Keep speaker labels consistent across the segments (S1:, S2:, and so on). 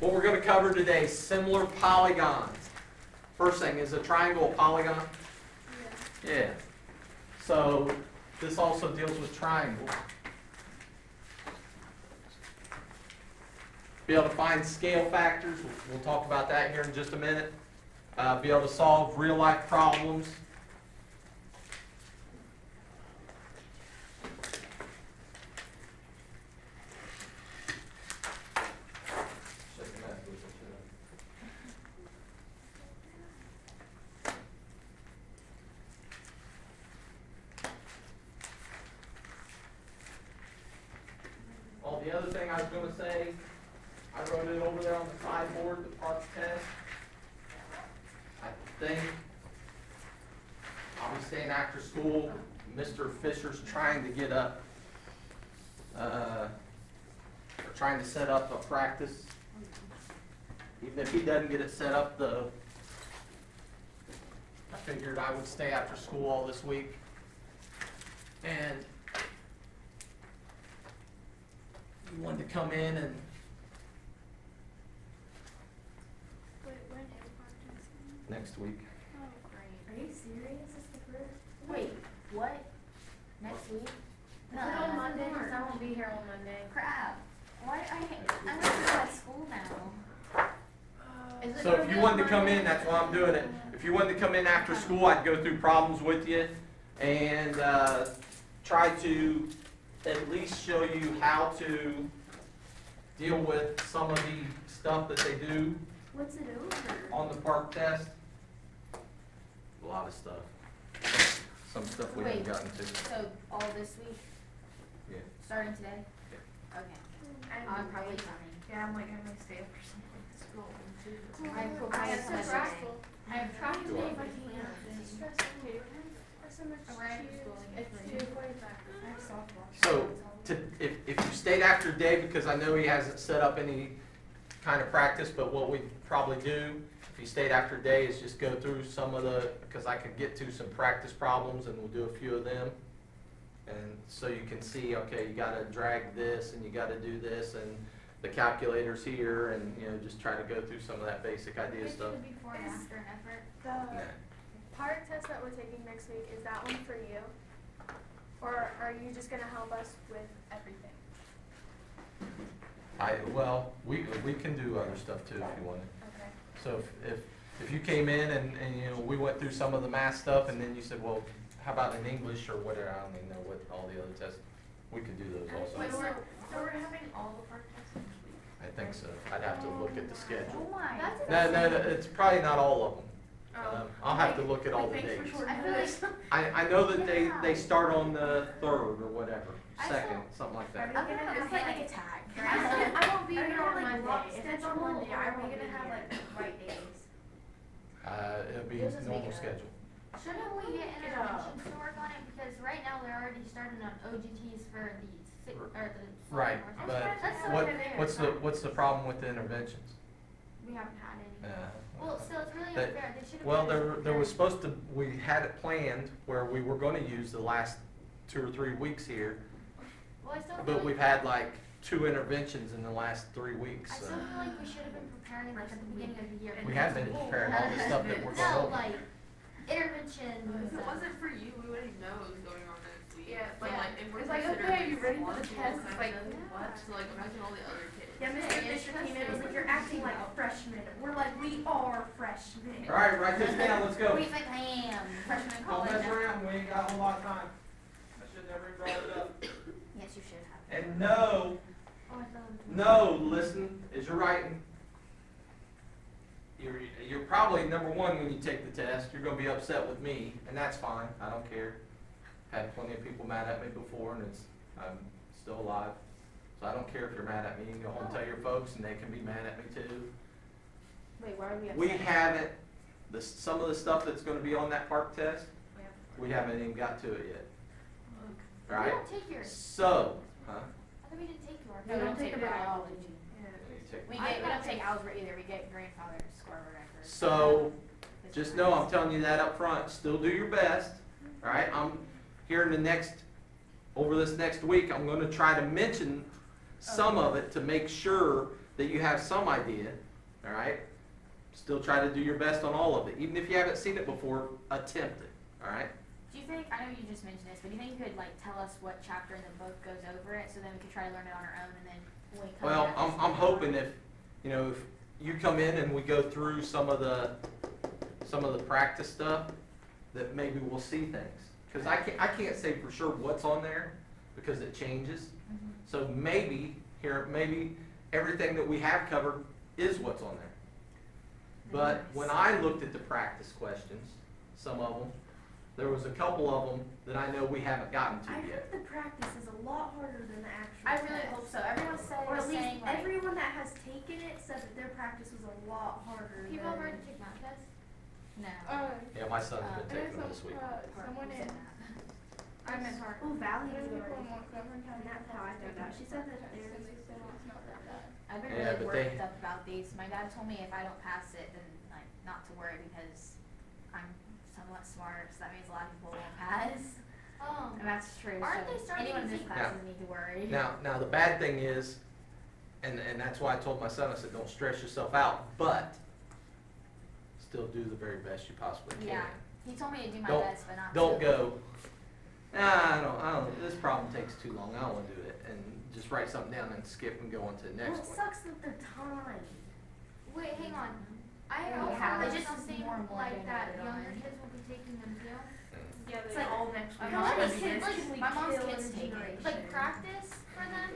S1: What we're going to cover today, similar polygons. First thing, is a triangle a polygon? Yeah. So this also deals with triangles. Be able to find scale factors. We'll talk about that here in just a minute. Be able to solve real life problems. Oh, the other thing I was going to say, I wrote it over there on the sideboard, the parts test. I think I'll be staying after school. Mr. Fisher's trying to get up, or trying to set up a practice. Even if he doesn't get it set up, I figured I would stay after school all this week. And he wanted to come in and
S2: Wait, when is practice?
S1: next week.
S2: Oh, great.
S3: Are you serious? Is this the first? Wait, what? Next week?
S2: Is it on Monday?
S3: March.
S2: Because I won't be here on Monday.
S3: Crap. Why? I'm gonna be at school now.
S2: Is it
S1: So if
S2: gonna
S1: you
S2: be
S1: wanted to
S2: on
S1: come
S2: Monday?
S1: in, that's why I'm doing it. If you wanted to come in after school, I'd go through problems with you and try to at least show you how to deal with some of the stuff that they do
S3: What's it over?
S1: on the park test. A lot of stuff. Some stuff we haven't
S3: Wait.
S1: gotten to.
S3: So all this week,
S1: Yeah.
S3: starting today? Okay. I'm probably coming.
S2: Yeah, I'm like, I might stay up for something at school too.
S3: I have
S2: I have
S3: semester
S2: so
S3: today. I have
S2: Try to
S3: today
S2: make
S3: if I
S2: my
S3: can.
S2: It's stressful too. That's so much
S3: Around
S2: cheese.
S3: school,
S2: It's
S3: it's
S2: 2:45. I have softball.
S1: So if you stayed after Dave, because I know he hasn't set up any kind of practice, but what we probably do, if you stayed after Dave, is just go through some of the, because I could get to some practice problems and we'll do a few of them. And so you can see, okay, you gotta drag this and you gotta do this and the calculator's here and, you know, just try to go through some of that basic idea stuff.
S3: Before and after an effort.
S1: Nah.
S4: The park test that we're taking next week, is that one for you? Or are you just gonna help us with everything?
S1: Well, we can do other stuff too if you wanted.
S4: Okay.
S1: So if you came in and, you know, we went through some of the math stuff and then you said, well, how about in English or whatever, I don't even know what all the other tests, we could do those also.
S2: Wait, so we're having all the park tests next week?
S1: I think so. I'd have to look at the
S3: Oh
S1: schedule.
S3: my.
S1: No, it's probably not all of them.
S2: Oh.
S1: I'll have to look at all the
S2: Thanks for
S1: dates.
S2: short
S3: I feel
S2: notice.
S1: I know that they start on the 3rd or whatever,
S3: I
S1: 2nd,
S3: thought-
S1: something like
S3: I'm
S1: that.
S3: gonna have like a tag.
S2: I won't be
S3: Are
S2: here
S3: you
S2: on
S3: like
S2: Monday.
S3: lock
S2: If it's on
S3: schedule,
S2: Monday,
S3: or
S2: are
S3: are
S2: we
S3: we
S2: gonna have
S3: here?
S2: like right days?
S1: It'll be
S3: Yours is
S1: normal
S3: making
S1: schedule.
S3: Shouldn't we get
S2: Get
S3: interventions to work on it? Because right now they're already starting on OGTs for the
S1: Right,
S3: North.
S1: but
S3: That's so
S1: what,
S3: unfair.
S1: what's the problem with the interventions?
S2: We haven't had any.
S3: Well, still, it's really
S1: That-
S3: unfair. They should have.
S1: Well, there was supposed to, we had it planned where we were gonna use the last 2 or 3 weeks here,
S3: Well, I still feel
S1: but
S3: like,
S1: we've had like 2 interventions in the last 3 weeks,
S3: I
S1: so.
S3: still feel like we should have been preparing like at the beginning of the year.
S1: We have been preparing all the stuff that we're going
S3: No,
S1: over.
S3: like intervention.
S5: If it wasn't for you, we wouldn't know what was going on next week.
S2: Yeah,
S5: But
S3: yeah.
S5: like, if we're
S2: It's like,
S5: considering
S2: okay, are you ready for
S5: one
S2: the
S5: people
S2: test?
S5: kind
S2: It's
S5: of
S2: like,
S5: thing,
S2: what?
S5: So like, imagine all the other kids.
S2: Yeah, Mr. Fisher came in and was like, you're acting like a freshman. We're like, we are freshmen.
S1: All right, write this down, let's go.
S3: We think I am freshman
S1: Don't
S3: college.
S1: mess around, we ain't got a whole lot of time. I should never have brought it up.
S3: Yes, you should have.
S1: And no,
S3: Oh, I thought.
S1: no, listen, as you're writing, you're probably, number one, when you take the test, you're gonna be upset with me, and that's fine, I don't care. Had plenty of people mad at me before, and I'm still alive. So I don't care if you're mad at me, you can go home and tell your folks, and they can be mad at me too.
S3: Wait, why are we upset?
S1: We haven't, some of the stuff that's gonna be on that park test, we haven't even got to it yet.
S3: We
S1: Alright?
S3: don't take yours.
S1: So, huh?
S3: I thought we didn't take yours.
S2: No, we don't take biology.
S1: You take-
S3: We don't take algebra either. We get grandfather's score or whatever.
S1: So, just know I'm telling you that up front. Still do your best. All right. I'm here in the next, over this next week. I'm going to try to mention some of it to make sure that you have some idea, all right? Still try to do your best on all of it. Even if you haven't seen it before, attempt it, all right?
S3: Do you think, I know you just mentioned this, but do you think you could like tell us what chapter in the book goes over it, so then we could try to learn it on our own, and then when we come
S1: Well,
S3: back,
S1: I'm hoping if, you know, if you come in and we go through some of the practice stuff, that maybe we'll see things. Because I can't say for sure what's on there, because it changes.
S3: Mhm.
S1: So maybe everything that we have covered is what's on there. But when I looked at the practice questions, some of them, there was a couple of them that I know we haven't gotten to
S2: I
S1: yet.
S2: heard the practice is a lot harder than the actual
S3: I really
S2: test.
S3: hope so. Everyone said
S2: Or
S3: was
S2: at least
S3: saying like,
S2: everyone that has taken it said that their practice was a lot harder
S5: People have
S2: than.
S5: already taken math tests?
S3: no.
S1: Yeah, my son's been
S5: And
S1: taking
S5: it's
S1: them this week.
S5: someone
S3: Said
S5: in,
S3: that.
S5: I meant Hart.
S2: Oh, Valley
S5: There's
S2: did
S5: people
S2: already.
S5: in Montgomery
S2: And
S5: County
S2: that's
S5: that
S2: how I
S5: has
S2: found out. She said that
S5: taken
S2: theirs
S5: it,
S2: was
S5: so it's not that bad.
S3: I've been
S1: Yeah,
S3: really
S1: but they-
S3: worked up about these. My dad told me if I don't pass it, then like not to worry because I'm somewhat smart, so that means a lot of people won't pass. And that's true.
S5: Aren't
S3: so
S5: they starting
S3: anyone in
S5: to
S3: this
S5: take-
S3: class
S1: Yeah.
S3: doesn't need to worry.
S1: Now the bad thing is, and that's why I told my son, I said, don't stress yourself out, but still do the very best you possibly can.
S3: Yeah. He told me to do my
S1: Don't-
S3: best, but not
S1: Don't
S3: to.
S1: go, I don't, this problem takes too long, I don't wanna do it, and just write something down and skip and go on to the
S2: Well,
S1: next
S2: it
S1: one.
S2: sucks that they're timed.
S5: Wait, hang on. I
S3: Yeah,
S5: also
S3: they
S5: heard
S3: just
S5: something
S3: more and more
S5: like
S3: getting
S5: that
S3: added
S5: younger
S3: on.
S5: kids will be taking them too.
S4: Yeah,
S2: It's
S4: they
S2: like
S4: all next
S3: my
S4: week.
S3: mom's
S2: How many
S3: gonna be
S2: kids
S3: like-
S2: can we
S3: my mom's
S2: kill
S3: kids
S2: in a
S3: take it.
S2: generation?
S5: Like practice for them.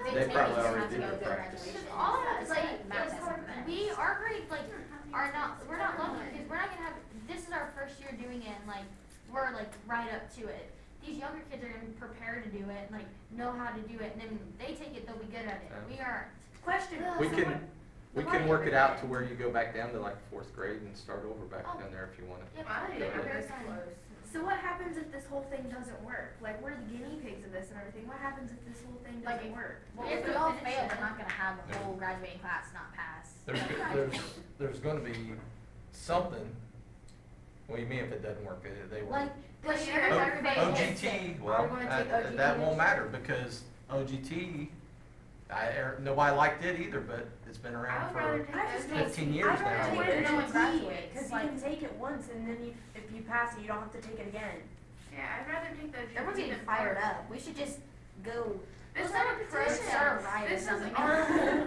S1: They
S3: take it,
S1: probably
S3: you just
S1: already
S3: have to
S1: did
S3: go
S1: the
S3: do it
S1: practice.
S3: graduation.
S5: Because all of
S3: It's
S5: us, like,
S3: math test and math.
S5: we, our grade, like, we're not lucky because we're not gonna have, this is our first year doing it and like, we're like right up to it. These younger kids are gonna be prepared to do it, and like, know how to do it, and then they take it, they'll be good at it.
S1: Yeah.
S5: We aren't.
S2: Question.
S1: We
S2: so
S1: can,
S2: what-
S1: we can work it out to where you go back down to like fourth grade and start over back
S5: Oh.
S1: down there if you wanna.
S5: Yeah,
S2: I
S5: but
S2: think
S5: we're
S2: we're
S5: very close.
S2: So what happens if this whole thing doesn't work? Like, we're the guinea pigs of this and everything. What happens if this whole thing
S3: Like,
S2: doesn't work?
S3: Well,
S5: We
S3: if
S5: have
S3: we
S5: to
S3: all
S5: finish
S3: fail,
S5: it.
S3: we're not gonna have a whole graduating class not pass.
S1: There's gonna be something, what do you mean if it doesn't work, they won't?
S3: Like this
S5: Like,
S3: year,
S5: everybody
S3: everybody
S5: hates
S3: hates
S1: OGT,
S3: it.
S1: well,
S3: Are we gonna take OGT
S1: that
S3: this
S1: won't
S3: year?
S1: matter because OGT, nobody liked it either, but it's been around for,
S2: I just don't
S1: 15
S2: see-
S1: years
S2: I'd rather
S1: now.
S2: take
S3: Where
S2: it
S3: no one
S2: OGT,
S3: graduates,
S2: Cause you
S3: like-
S2: can take it once and then if you pass it, you don't have to take it again.
S5: Yeah, I'd rather take the.
S3: Everyone's getting fired up. We should just go.
S5: It's
S3: Let's
S5: not
S3: have
S5: a
S3: a
S5: petition.
S3: start a riot or
S5: This is
S3: something.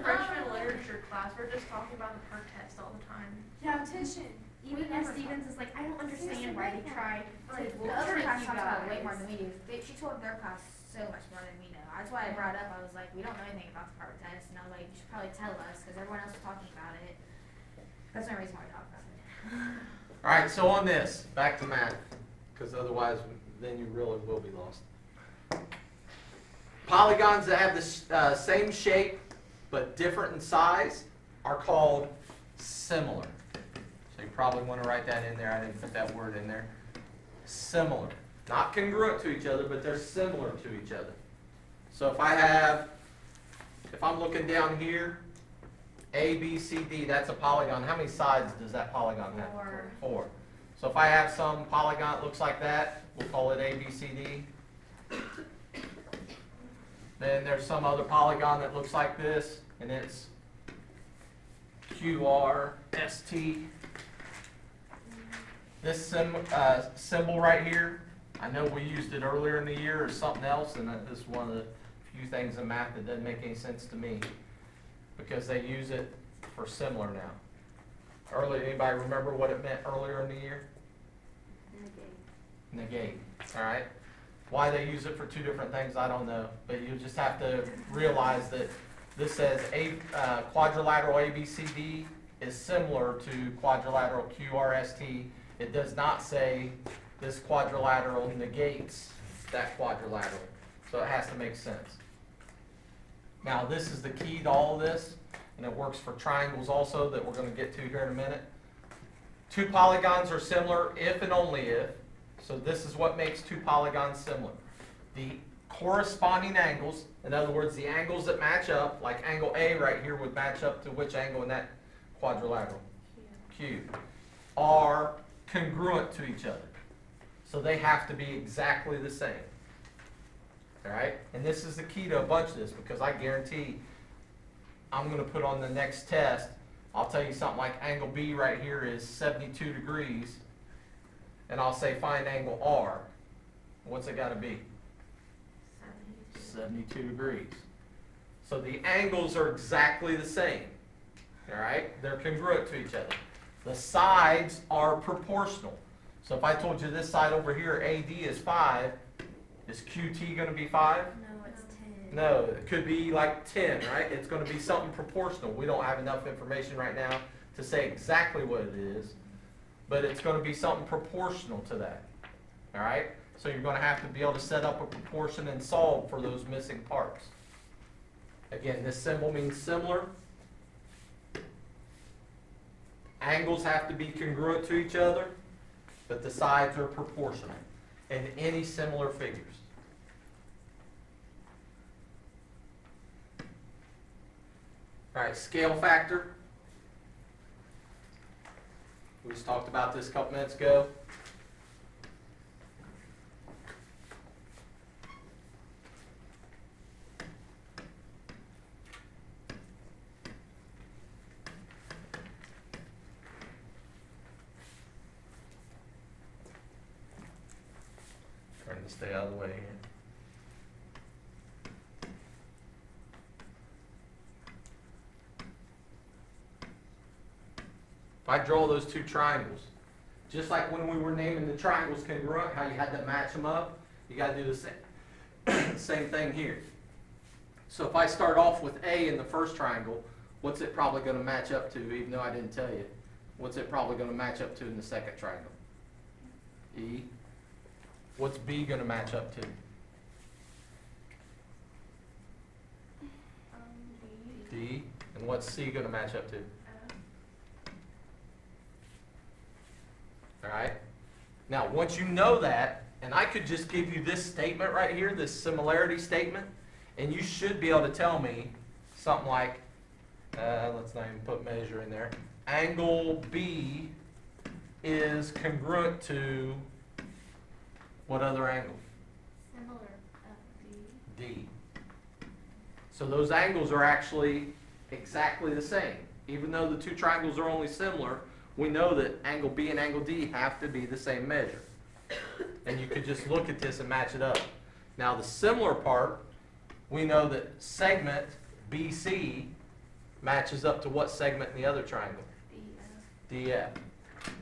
S5: freshman literature class. We're just talking about the PERT test all the time.
S2: Yeah, petition. Even
S5: We never
S2: Miss Stevens is like, I don't understand why they try
S5: Like,
S2: to
S3: The other
S2: trick
S3: class
S2: you
S3: talks about it way
S2: guys.
S3: more than we do. She told their class so much more than we know. That's why I brought it up. I was like, we don't know anything about the PART test, and I was like, you should probably tell us because everyone else is talking about it. That's the only reason why we talk about it.
S1: alright, so on this, back to math, cause otherwise, then you really will be lost. Polygons that have the same shape but different in size are called similar. So you probably want to write that in there. I didn't put that word in there. Similar. Not congruent to each other, but they're similar to each other. So if I'm looking down here, A, B, C, D, that's a polygon. How many sides does that polygon have?
S3: 4.
S1: 4. So if I have some polygon that looks like that, we'll call it A, B, C, D. Then there's some other polygon that looks like this, and it's Q, R, S, T. This symbol right here, I know we used it earlier in the year or something else, and this is one of the few things in math that doesn't make any sense to me, because they use it for similar now. Anybody remember what it meant earlier in the year? Negate, alright? Why they use it for two different things, I don't know, but you just have to realize that this says quadrilateral ABCD is similar to quadrilateral QRST. It does not say this quadrilateral negates that quadrilateral, so it has to make sense. Now, this is the key to all of this, and it works for triangles also that we're going to get to here in a minute. Two polygons are similar if and only if. So this is what makes two polygons similar. The corresponding angles, in other words, the angles that match up, like angle A right here would match up to which angle in that quadrilateral? Q. Are congruent to each other. So they have to be exactly the same. All right? And this is the key to a bunch of this, because I guarantee I'm gonna put on the next test, I'll tell you something like angle B right here is 72 degrees, and I'll say find angle R. What's it gotta be? 72 degrees. So the angles are exactly the same, all right? They're congruent to each other. The sides are proportional. So if I told you this side over here, AD is 5, is QT gonna be 5?
S2: No, it's 10.
S1: No, it could be like 10, right? It's gonna be something proportional. We don't have enough information right now to say exactly what it is, but it's gonna be something proportional to that, all right? So you're gonna have to be able to set up a proportion and solve for those missing parts. Again, this symbol means similar. Angles have to be congruent to each other, but the sides are proportional in any similar figures. All right, scale factor. We just talked about this a couple minutes ago. Trying to stay out of the way here. If I draw those two triangles, just like when we were naming the triangles congruent, how you had to match them up, you got to do the same, same thing here. So if I start off with A in the first triangle, what's it probably going to match up to, even though I didn't tell you? What's it probably going to match up to in the second triangle? E. What's B going to match up to? D. And what's C going to match up to? All right. Now, once you know that, and I could just give you this statement right here, this similarity statement, and you should be able to tell me something like, let's not even put measure in there. Angle B is congruent to what other angle?
S5: Similar,
S1: D. So those angles are actually exactly the same. Even though the two triangles are only similar, we know that angle B and angle D have to be the same measure. And you could just look at this and match it up. Now the similar part, we know that segment BC matches up to what segment in the other triangle? DF.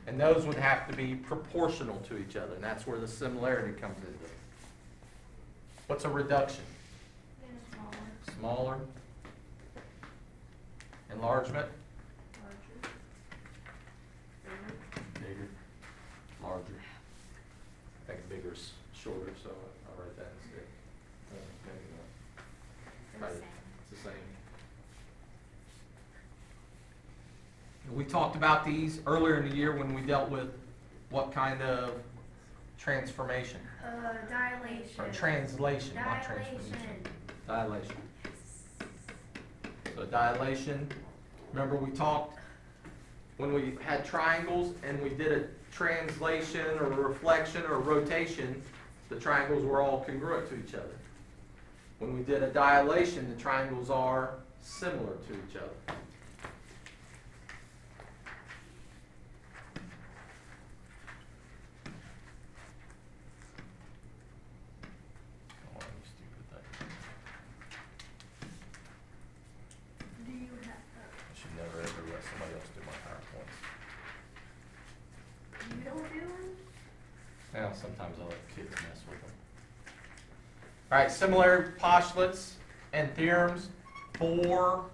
S1: And those would have to be proportional to each other, and that's where the similarity comes into it. What's a reduction? Smaller. Enlargement? Bigger. Larger. I think bigger is shorter, so I'll write that instead. Maybe not. Right, it's the same. We talked about these earlier in the year when we dealt with what kind of transformation?
S2: Dilation.
S1: Or translation, not transformation.
S2: Dilation.
S1: Dilation. So dilation, remember we talked when we had triangles and we did a translation or a reflection or a rotation, the triangles were all congruent to each other. When we did a dilation, the triangles are similar to each other. Oh, you stupid thing.
S2: Do you have,
S1: I should never ever let somebody else do my PowerPoints.
S2: you don't do them?
S1: Now, sometimes I let kids mess with them. All right, similar postulates and theorems for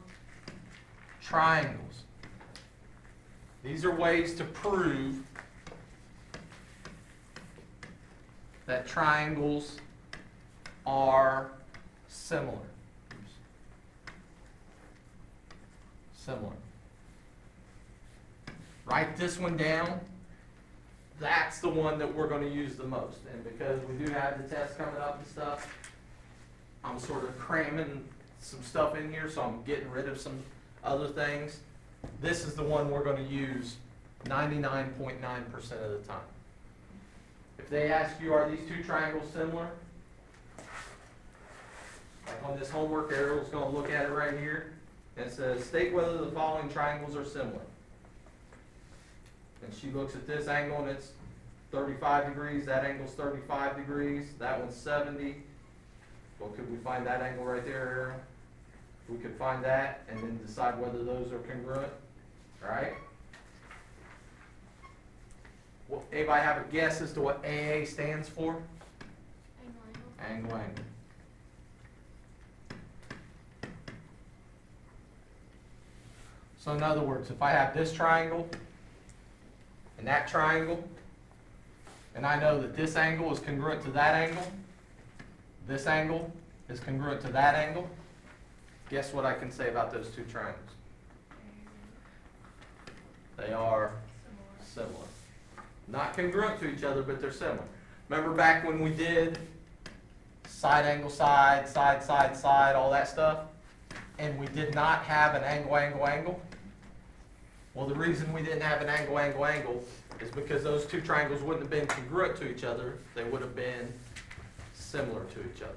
S1: triangles. These are ways to prove that triangles are similar. Similar. Write this one down. That's the one that we're going to use the most. And because we do have the test coming up and stuff, I'm sort of cramming some stuff in here, so I'm getting rid of some other things. This is the one we're going to use 99.9% of the time. If they ask you, are these two triangles similar? Like on this homework, Ariel's going to look at it right here. and it says, state whether the following triangles are similar. And she looks at this angle and it's 35 degrees, that angle's 35 degrees, that one's 70. Well, could we find that angle right there, Aaron? We could find that and then decide whether those are congruent, right? Well, anybody have a guess as to what AA stands for? Angle, angle. So in other words, if I have this triangle and that triangle, and I know that this angle is congruent to that angle, this angle is congruent to that angle, guess what I can say about those two triangles? They are similar. Not congruent to each other, but they're similar. Remember back when we did side angle side, side side side, all that stuff, and we did not have an angle angle angle? Well, the reason we didn't have an angle angle angle is because those two triangles wouldn't have been congruent to each other, they would have been similar to each other.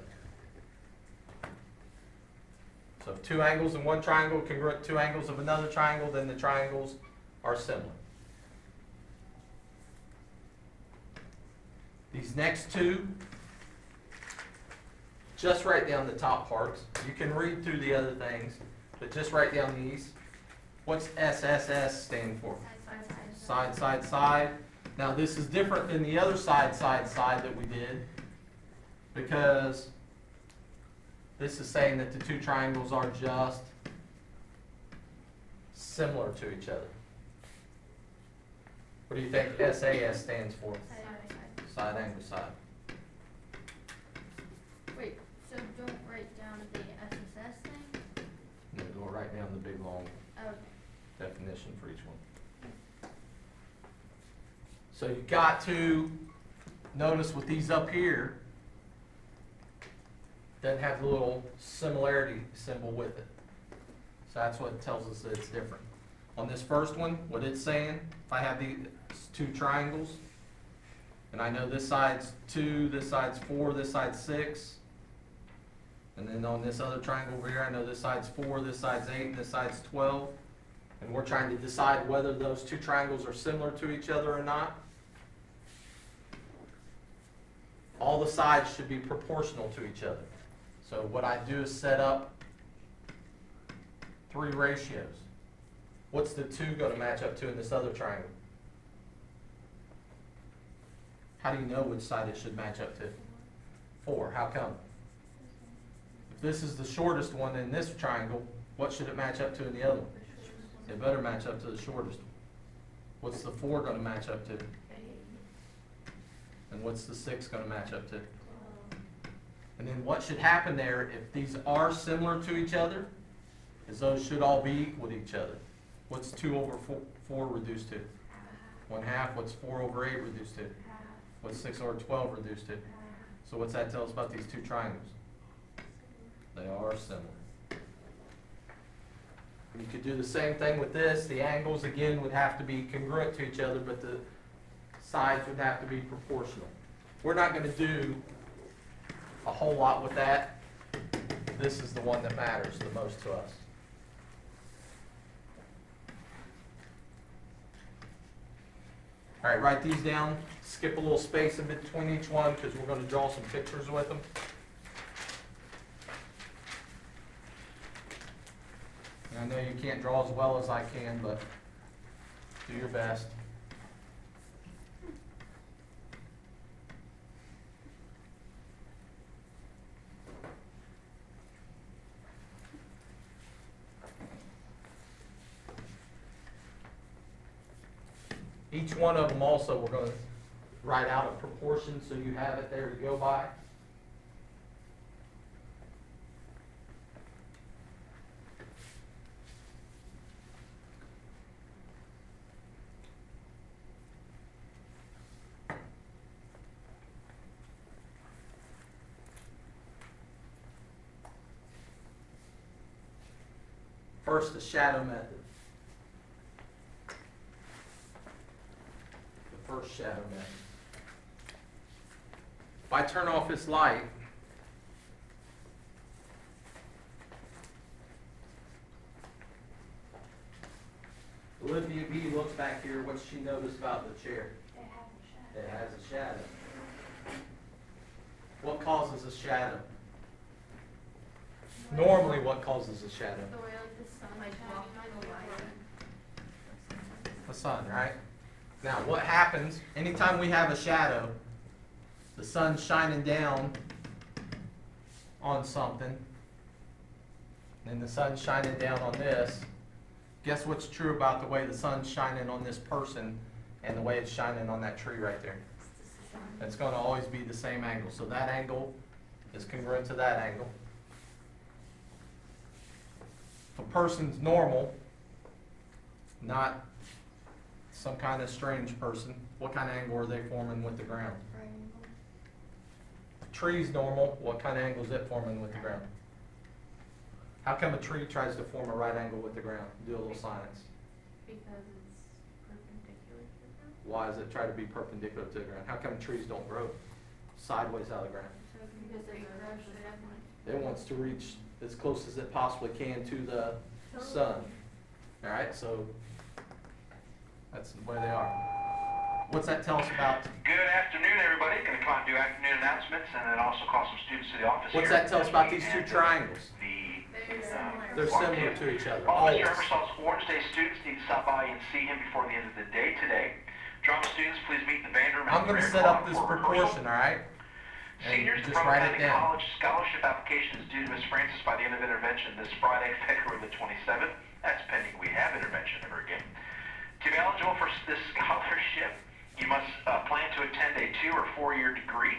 S1: So if two angles in one triangle congruent to two angles of another triangle, then the triangles are similar. These next two, just write down the top parts. You can read through the other things, but just write down these. What's SSS stand for? Side, side, side. Now this is different than the other side, side, side that we did, because this is saying that the two triangles are just similar to each other. What do you think SAS stands for? Side angle side.
S5: Wait, so don't write down the SSS thing?
S1: And then go write down the big long
S5: Okay.
S1: definition for each one. So you got to notice with these up here, doesn't have the little similarity symbol with it. So that's what tells us that it's different. On this first one, what it's saying, if I have these two triangles, and I know this side's 2, this side's 4, this side's 6, and then on this other triangle over here, I know this side's 4, this side's 8, and this side's 12, and we're trying to decide whether those two triangles are similar to each other or not. All the sides should be proportional to each other. So what I do is set up 3 ratios. What's the 2 going to match up to in this other triangle? How do you know which side it should match up to? 4. How come? If this is the shortest one in this triangle, what should it match up to in the other one? It better match up to the shortest one. What's the 4 going to match up to? And what's the 6 going to match up to? And then what should happen there, if these are similar to each other, is those should all be equal to each other. What's 2 over 4 reduced to? 1/2. What's 4 over 8 reduced to? What's 6 over 12 reduced to? So what's that tell us about these two triangles? They are similar. You could do the same thing with this. The angles, again, would have to be congruent to each other, but the sides would have to be proportional. We're not going to do a whole lot with that. This is the one that matters the most to us. All right, write these down. Skip a little space in between each one because we're going to draw some pictures with them. And I know you can't draw as well as I can, but do your best. Each one of them also we're going to write out a proportion so you have it there to go by. First, the shadow method. First shadow method. If I turn off this light, Olivia B looks back here, what's she noticed about the chair? It has a shadow. What causes a shadow? Normally, what causes a shadow?
S4: The way like the sun
S3: Like
S4: shining
S3: walking
S4: on
S3: the
S4: the
S3: light.
S1: The sun, right? Now, what happens, anytime we have a shadow, the sun's shining down on something, and the sun's shining down on this, guess what's true about the way the sun's shining on this person and the way it's shining on that tree right there? It's gonna always be the same angle, so that angle is congruent to that angle. If a person's normal, not some kind of strange person, what kind of angle are they forming with the ground? Tree's normal, what kind of angle is it forming with the ground? How come a tree tries to form a right angle with the ground? Do a little science.
S4: because it's perpendicular to the ground.
S1: Why does it try to be perpendicular to the ground? How come trees don't grow sideways out of the ground?
S4: Because they crush the sunlight.
S1: It wants to reach as close as it possibly can to the sun. All right, so that's where they are. What's that tell us about?
S6: Good afternoon, everybody. Going to come out and do afternoon announcements and then also call some students to the office
S1: What's
S6: here
S1: that tell us
S6: this
S1: about
S6: week.
S1: these two
S6: And
S1: triangles?
S6: The
S1: They're similar to each other.
S6: All
S1: Always.
S6: Mr. Emerson's Orange Day students need to stop by and see him before the end of the day today. Drama students, please meet in the band room.
S1: I'm going to set up this proportion, all right? And
S6: Seniors, the
S1: just write
S6: Brevard
S1: it
S6: County
S1: down.
S6: College scholarship application is due to Ms. Francis by the end of intervention this Friday, February the 27th. That's pending we have intervention ever again. To be eligible for this scholarship, you must plan to attend a 2 or 4 year degree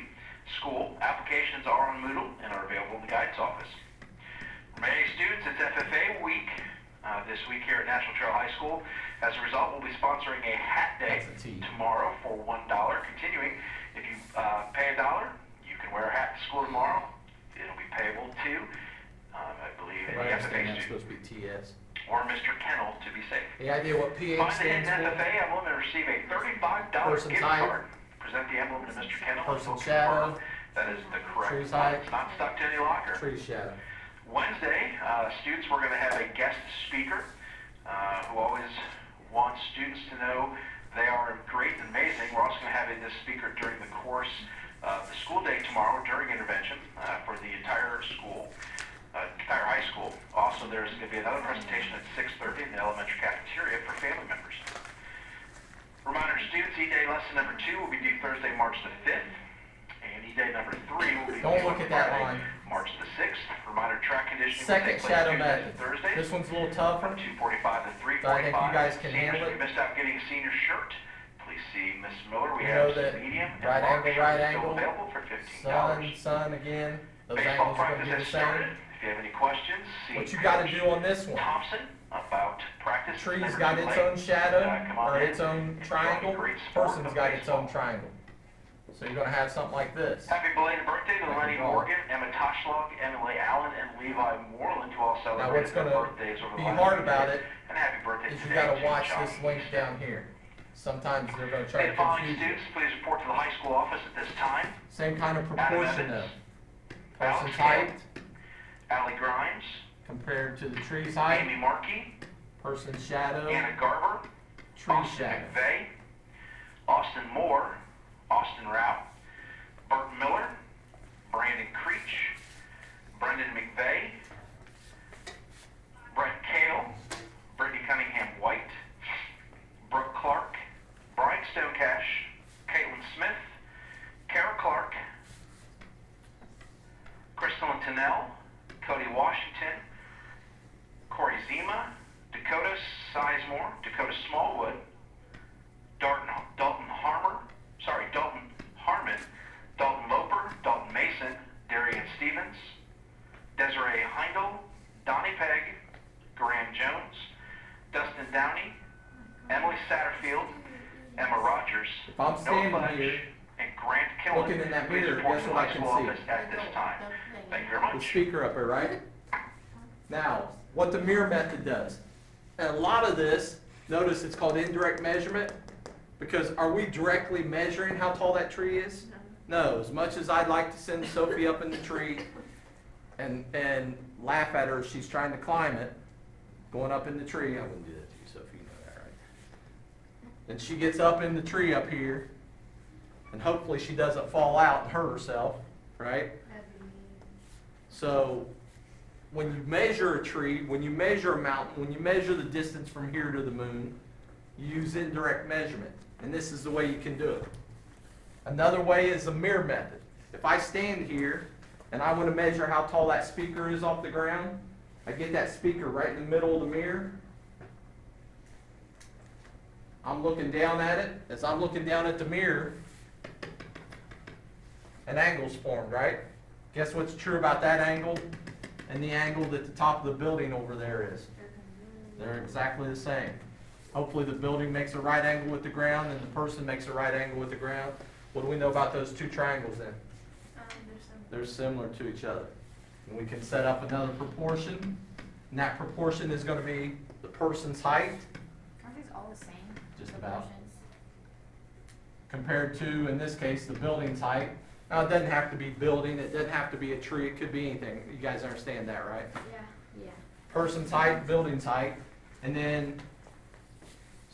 S6: school. Applications are on Moodle and are available in the guidance office. Remaining students, it's FFA week this week here at National Trail High School. As a result, we'll be sponsoring a hat day
S1: That's a T.
S6: tomorrow for $1. Continuing, if you pay $1, you can wear a hat to school tomorrow. It'll be payable to, I believe,
S1: I
S6: any
S1: understand
S6: FFA
S1: that's
S6: student
S1: supposed to be TS.
S6: or Mr. Kennel to be safe.
S1: Any idea what PH
S6: Find the
S1: stands
S6: hidden
S1: for?
S6: FFA emblem and receive a $35
S1: Person's
S6: gift
S1: height.
S6: card. Present the emblem to Mr. Kennel.
S1: Person's
S6: He'll confirm
S1: shadow.
S6: that is the correct
S1: Tree's
S6: one.
S1: height.
S6: It's not stuck to any locker.
S1: Tree shadow.
S6: Wednesday, students, we're going to have a guest speaker who always wants students to know they are great and amazing. We're also going to have this speaker during the course of the school day tomorrow during intervention for the entire school, entire high school. Also, there's going to be another presentation at 6:30 in the elementary cafeteria for family members. Reminder to students, E-Day lesson number 2 will be due Thursday, March the 5th. And E-Day number 3 will be
S1: Don't
S6: due
S1: look
S6: on
S1: at that
S6: Friday,
S1: line.
S6: March the 6th. Reminder, track conditioning will
S1: Second
S6: take place
S1: shadow
S6: Tuesdays
S1: method.
S6: and Thursdays
S1: This one's a little tougher.
S6: from 2:45 to 3:45.
S1: But I think you guys can
S6: Seniors,
S1: handle
S6: if
S1: it.
S6: you missed out getting a senior shirt, please see Miss Miller. We
S1: You
S6: have
S1: know that
S6: medium and
S1: right
S6: large
S1: angle,
S6: shirts
S1: right
S6: still
S1: angle,
S6: available for $15.
S1: Sun again. Those
S6: Baseball
S1: angles are going to
S6: practice
S1: be the
S6: has started.
S1: same.
S6: If you have any questions, see
S1: What you got to
S6: Coach
S1: do on this one?
S6: Thompson about practice.
S1: Tree's
S6: Never
S1: got
S6: too
S1: its
S6: late.
S1: own shadow
S6: Come on
S1: or
S6: in.
S1: its own
S6: Enjoy
S1: triangle.
S6: the great sport
S1: Person's
S6: of
S1: got its own
S6: baseball.
S1: triangle. So you're going to have something like this.
S6: Happy belated birthday to
S1: Like a
S6: Lenny
S1: ball.
S6: Morgan, Emma Toshlock, Emily Allen, and Levi Moreland, who all
S1: Now
S6: celebrated
S1: what's
S6: their
S1: going to
S6: birthdays over the
S1: be
S6: last
S1: hard
S6: few
S1: about
S6: days.
S1: it
S6: And happy birthday
S1: is you
S6: today
S1: got to
S6: to
S1: watch
S6: John
S1: this link
S6: Easton.
S1: down here. Sometimes they're going to try
S6: Hey,
S1: to
S6: following
S1: confuse you.
S6: students, please report to the high school office at this time.
S1: Same kind of proportion though.
S6: Alex
S1: Person's
S6: Gale,
S1: height
S6: Allie Grimes,
S1: compared to the tree's height.
S6: Amy Markey,
S1: Person's shadow.
S6: Anna Garber,
S1: Tree
S6: Austin
S1: shadow.
S6: McVeigh, Austin Moore, Austin Rao, Bert Miller, Brandon Creech, Brendan McVeigh, Brent Kale, Brittany Cunningham White, Brooke Clark, Brian Stonecash, Caitlin Smith, Kara Clark, Crystal Tennell, Cody Washington, Corey Zima, Dakota Sizemore, Dakota Smallwood, Dalton Harmon, Dalton Loper, Dalton Mason, Darian Stevens, Desiree Heindel, Donnie Pegg, Graham Jones, Dustin Downey, Emily Satterfield, Emma Rogers,
S1: If I'm
S6: Noah
S1: standing
S6: Fudge,
S1: here
S6: and Grant Killen.
S1: looking in that
S6: Please
S1: mirror,
S6: report
S1: guess
S6: to the
S1: what I
S6: high
S1: can
S6: school
S1: see?
S6: office at this time. Thank you very
S1: The
S6: much.
S1: speaker up there, right? Now, what the mirror method does, and a lot of this, notice it's called indirect measurement, because are we directly measuring how tall that tree is? No, as much as I'd like to send Sophie up in the tree and laugh at her as she's trying to climb it, going up in the tree, I wouldn't do that to you, Sophie, you know that, right? Then she gets up in the tree up here, and hopefully she doesn't fall out and hurt herself, right? So when you measure a tree, when you measure a mountain, when you measure the distance from here to the moon, you use indirect measurement. And this is the way you can do it. Another way is the mirror method. If I stand here and I want to measure how tall that speaker is off the ground, I get that speaker right in the middle of the mirror. I'm looking down at it. As I'm looking down at the mirror, an angle's formed, right? Guess what's true about that angle and the angle that the top of the building over there is? They're exactly the same. Hopefully the building makes a right angle with the ground and the person makes a right angle with the ground. What do we know about those two triangles then? They're similar to each other. And we can set up another proportion, and that proportion is going to be the person's height
S3: Aren't these all the same?
S1: Just about.
S3: proportions?
S1: compared to, in this case, the building's height. Now, it doesn't have to be building, it doesn't have to be a tree, it could be anything. You guys understand that, right?
S5: Yeah.
S3: Yeah.
S1: Person's height, building's height, and then,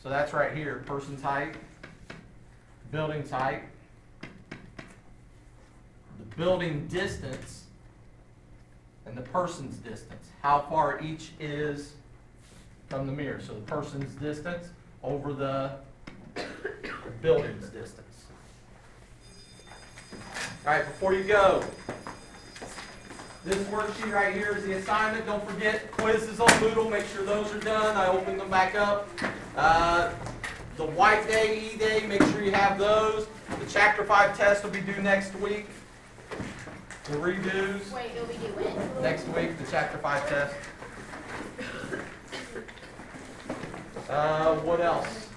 S1: so that's right here, person's height, building's height, the building distance, and the person's distance, how far each is from the mirror. So the person's distance over the building's distance. All right, before you go, this worksheet right here is the assignment. Don't forget, quizzes on Moodle. Make sure those are done. I opened them back up. The white day, E-day, make sure you have those. The Chapter 5 test will be due next week. The redos,
S5: Wait, it'll be due when?
S1: next week, the Chapter 5 test. What else?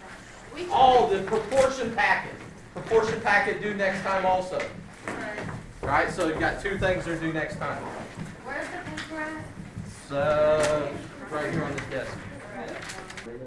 S1: Oh, the proportion packet. Proportion packet due next time also. All right, so you've got two things that are due next time.
S5: Where's the paper at?
S1: So, right here on this desk.